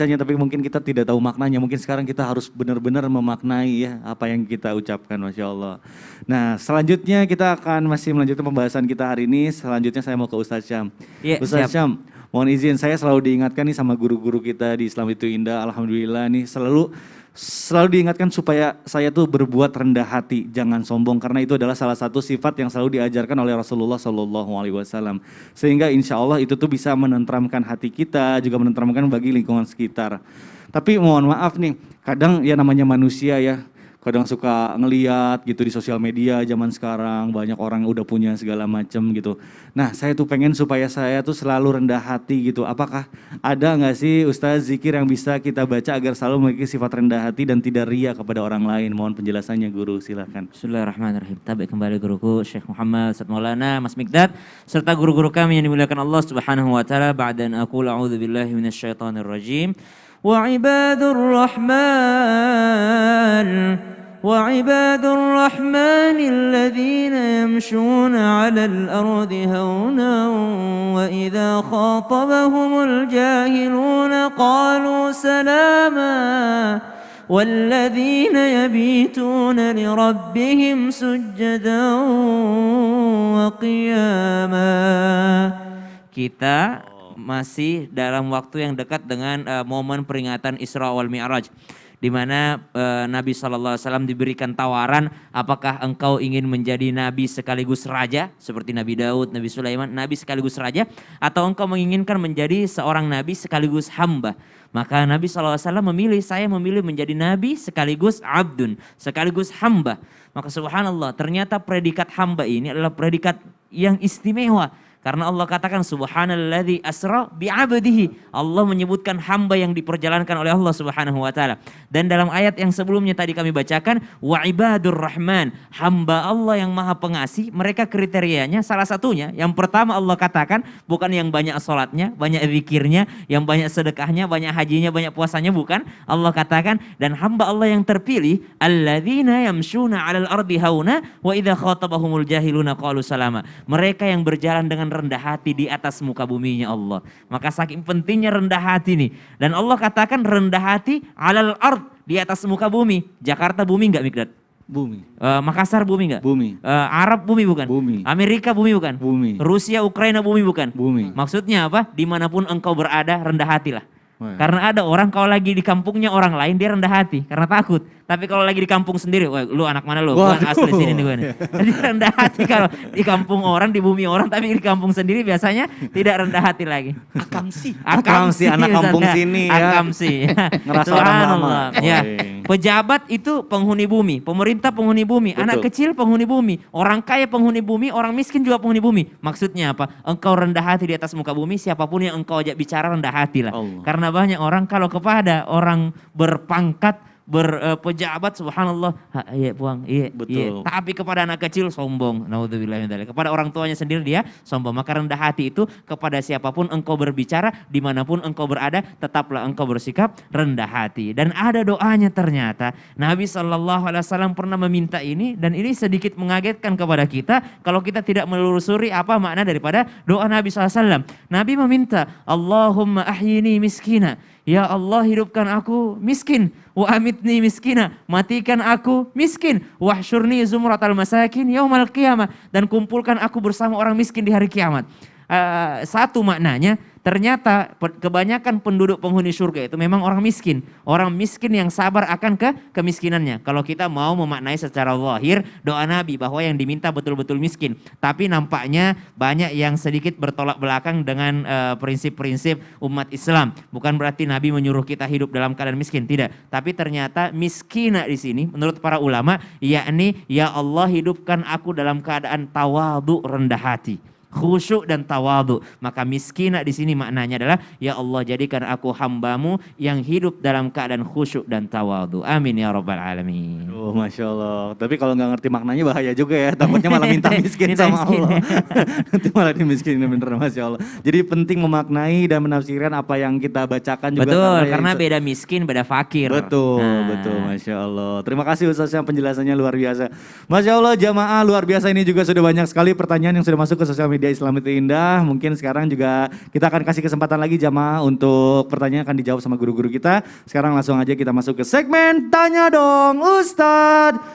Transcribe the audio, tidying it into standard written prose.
membacanya tapi mungkin kita tidak tahu maknanya. Mungkin sekarang kita harus benar-benar memaknai ya apa yang kita ucapkan, Masya Allah. Nah selanjutnya kita akan masih melanjutkan pembahasan kita hari ini. Selanjutnya saya mau ke Ustadz Syam. Ya, Ustadz Syam, mohon izin saya selalu diingatkan nih sama guru-guru kita di Islam itu Indah. Alhamdulillah nih selalu diingatkan supaya saya tuh berbuat rendah hati, jangan sombong, karena itu adalah salah satu sifat yang selalu diajarkan oleh Rasulullah SAW. Sehingga insya Allah itu tuh bisa menenteramkan hati kita, juga menenteramkan bagi lingkungan sekitar. Tapi mohon maaf nih, kadang ya namanya manusia ya, kadang suka ngeliat gitu di sosial media zaman sekarang, banyak orang udah punya segala macam gitu. Nah saya tuh pengen supaya saya tuh selalu rendah hati gitu. Apakah ada gak sih Ustaz zikir yang bisa kita baca agar selalu memiliki sifat rendah hati dan tidak ria kepada orang lain? Mohon penjelasannya guru, silakan. Bismillahirrahmanirrahim. Tabi kembali guruku Syekh Muhammad Ustaz Maulana Mas Mikdad serta guru-guru kami yang dimuliakan Allah Subhanahu wa taala. Ba'da an aqul a'udzu billahi minasyaitonir rajim. وعباد الرحمن الذين يمشون على الأرض هونا وإذا خاطبهم الجاهلون قالوا سلاما والذين يبيتون لربهم سجدا وقياما. Kita masih dalam waktu yang dekat dengan momen peringatan Isra wal Mi'raj, di mana Nabi SAW diberikan tawaran, apakah engkau ingin menjadi nabi sekaligus raja seperti Nabi Daud, Nabi Sulaiman, nabi sekaligus raja, atau engkau menginginkan menjadi seorang nabi sekaligus hamba? Maka Nabi SAW saya memilih menjadi nabi sekaligus abdun, sekaligus hamba. Maka subhanallah, ternyata predikat hamba ini adalah predikat yang istimewa. Karena Allah katakan subhanalladzi asra bi'abdihi. Allah menyebutkan hamba yang diperjalankan oleh Allah Subhanahu wa taala. Dan dalam ayat yang sebelumnya tadi kami bacakan, wa ibadur rahman, hamba Allah yang Maha Pengasih, mereka kriterianya salah satunya yang pertama Allah katakan bukan yang banyak salatnya, banyak zikirnya, yang banyak sedekahnya, banyak hajinya, banyak puasanya, bukan. Allah katakan dan hamba Allah yang terpilih alladzina yamshuna 'alal ardi hauna wa idza khatabahumul jahiluna qalu salama. Mereka yang berjalan dengan rendah hati di atas muka buminya Allah. Maka saking pentingnya rendah hati nih. Dan Allah katakan rendah hati alal ard, di atas muka bumi. Jakarta bumi enggak Mikdad? Bumi. Makassar bumi enggak? Bumi. Arab bumi bukan? Bumi. Amerika bumi bukan? Bumi. Rusia, Ukraina bumi bukan? Bumi. Maksudnya apa? Dimanapun engkau berada rendah hatilah. Karena ada orang kalau lagi di kampungnya orang lain dia rendah hati karena takut. Tapi kalau lagi di kampung sendiri, wah lu anak mana lu? Gua asli sini nih gue nih. Jadi rendah hati kalau di kampung orang, di bumi orang, tapi di kampung sendiri biasanya tidak rendah hati lagi. Akamsi Misalnya. anak kampung sini ya. Akamsi. Ngerasa orang lama. Ya. Pejabat itu penghuni bumi, pemerintah penghuni bumi, Betul. anak kecil penghuni bumi, orang kaya penghuni bumi, orang miskin juga penghuni bumi. Maksudnya apa? Engkau rendah hati di atas muka bumi, siapapun yang engkau ajak bicara rendah hati lah. Allah. Karena banyak orang kalau kepada orang berpangkat, berpejabat, subhanallah, iya buang, iya, iya. Betul. Tapi kepada anak kecil sombong, naudzubillah min dzalik. Kepada orang tuanya sendiri dia sombong. Maka rendah hati itu kepada siapapun engkau berbicara, dimanapun engkau berada, tetaplah engkau bersikap rendah hati. Dan ada doanya ternyata. Nabi SAW pernah meminta ini, dan ini sedikit mengagetkan kepada kita kalau kita tidak menelusuri apa makna daripada doa Nabi SAW. Nabi meminta, Allahumma ahyini miskina. Ya Allah hidupkan aku miskin, wa amitni miskina, matikan aku miskin, wahsyurni zumratal masakin yaumal qiyamah, dan kumpulkan aku bersama orang miskin di hari kiamat. Satu maknanya, ternyata kebanyakan penduduk penghuni surga itu memang orang miskin. Orang miskin yang sabar akan kemiskinannya. Kalau kita mau memaknai secara zahir doa Nabi bahwa yang diminta betul-betul miskin. Tapi nampaknya banyak yang sedikit bertolak belakang dengan prinsip-prinsip umat Islam. Bukan berarti Nabi menyuruh kita hidup dalam keadaan miskin, tidak. Tapi ternyata miskina di sini menurut para ulama yakni ya Allah hidupkan aku dalam keadaan tawadhu, rendah hati, khusyuk dan tawadhu. Maka miskina di sini maknanya adalah ya Allah jadikan aku hambamu yang hidup dalam keadaan khusyuk dan tawadhu. Amin ya rabbal alamin. Oh, Masya Allah. Tapi kalau nggak ngerti maknanya bahaya juga ya. Takutnya malah minta miskin sama Allah. Nanti malah dimiskinin, bener, Masya Allah. Jadi penting memaknai dan menafsirkan apa yang kita bacakan juga. Betul, karena beda miskin, beda fakir. Betul, betul, Masya Allah. Terima kasih Ustaz yang penjelasannya luar biasa. Masya Allah, jamaah luar biasa ini juga sudah banyak sekali pertanyaan yang sudah masuk ke sosial media. Media Islam itu Indah. Mungkin sekarang juga kita akan kasih kesempatan lagi jamaah untuk pertanyaan akan dijawab sama guru-guru kita. Sekarang langsung aja kita masuk ke segmen Tanya Dong Ustadz.